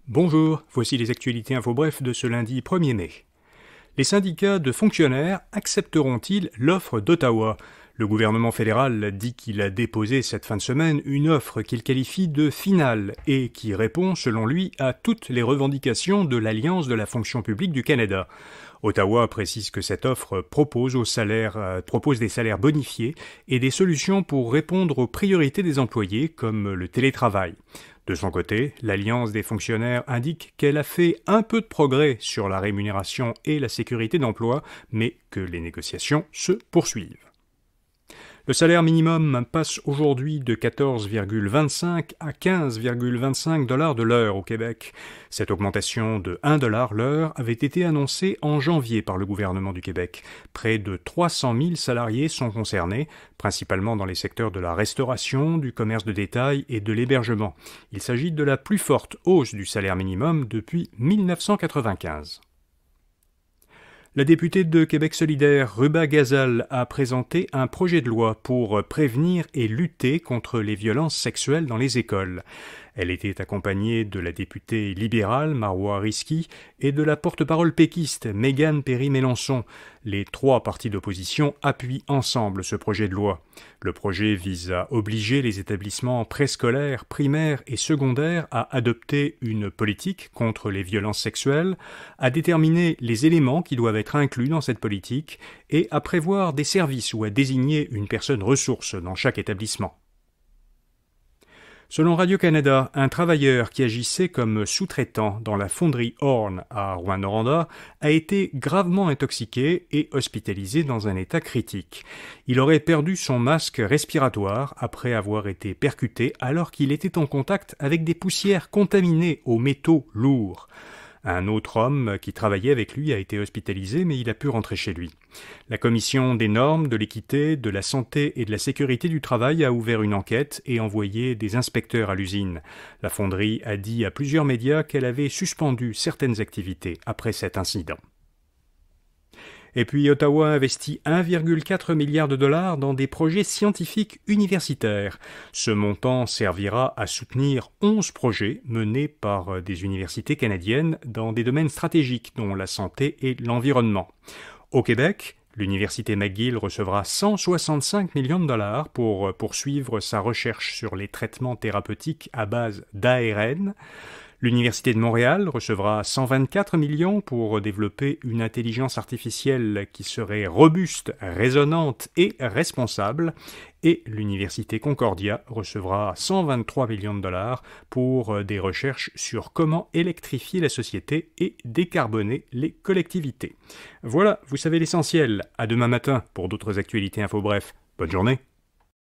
Bonjour, voici les actualités info bref de ce lundi 1er mai. Les syndicats de fonctionnaires accepteront-ils l'offre d'Ottawa ? Le gouvernement fédéral dit qu'il a déposé cette fin de semaine une offre qu'il qualifie de finale et qui répond, selon lui, à toutes les revendications de l'Alliance de la fonction publique du Canada. Ottawa précise que cette offre propose des salaires bonifiés et des solutions pour répondre aux priorités des employés, comme le télétravail. De son côté, l'Alliance des fonctionnaires indique qu'elle a fait un peu de progrès sur la rémunération et la sécurité d'emploi, mais que les négociations se poursuivent. Le salaire minimum passe aujourd'hui de 14,25 à 15,25 $ de l'heure au Québec. Cette augmentation de 1 $ l'heure avait été annoncée en janvier par le gouvernement du Québec. Près de 300 000 salariés sont concernés, principalement dans les secteurs de la restauration, du commerce de détail et de l'hébergement. Il s'agit de la plus forte hausse du salaire minimum depuis 1995. La députée de Québec solidaire, Ruba Gazal, a présenté un projet de loi pour prévenir et lutter contre les violences sexuelles dans les écoles. Elle était accompagnée de la députée libérale, Marois Risky, et de la porte-parole péquiste, Mégane Perry-Mélançon. Les trois partis d'opposition appuient ensemble ce projet de loi. Le projet vise à obliger les établissements préscolaires, primaires et secondaires à adopter une politique contre les violences sexuelles, à déterminer les éléments qui doivent être inclus dans cette politique et à prévoir des services ou à désigner une personne ressource dans chaque établissement. Selon Radio-Canada, un travailleur qui agissait comme sous-traitant dans la fonderie Horn à Rouyn-Noranda a été gravement intoxiqué et hospitalisé dans un état critique. Il aurait perdu son masque respiratoire après avoir été percuté alors qu'il était en contact avec des poussières contaminées aux métaux lourds. Un autre homme qui travaillait avec lui a été hospitalisé, mais il a pu rentrer chez lui. La Commission des normes, de l'équité, de la santé et de la sécurité du travail a ouvert une enquête et envoyé des inspecteurs à l'usine. La fonderie a dit à plusieurs médias qu'elle avait suspendu certaines activités après cet incident. Et puis Ottawa investit 1,4 milliard de dollars dans des projets scientifiques universitaires. Ce montant servira à soutenir 11 projets menés par des universités canadiennes dans des domaines stratégiques dont la santé et l'environnement. Au Québec, l'université McGill recevra 165 millions de dollars pour poursuivre sa recherche sur les traitements thérapeutiques à base d'ARN. L'Université de Montréal recevra 124 millions pour développer une intelligence artificielle qui serait robuste, résonante et responsable. Et l'Université Concordia recevra 123 millions de dollars pour des recherches sur comment électrifier la société et décarboner les collectivités. Voilà, vous savez l'essentiel. À demain matin pour d'autres actualités info bref. Bonne journée.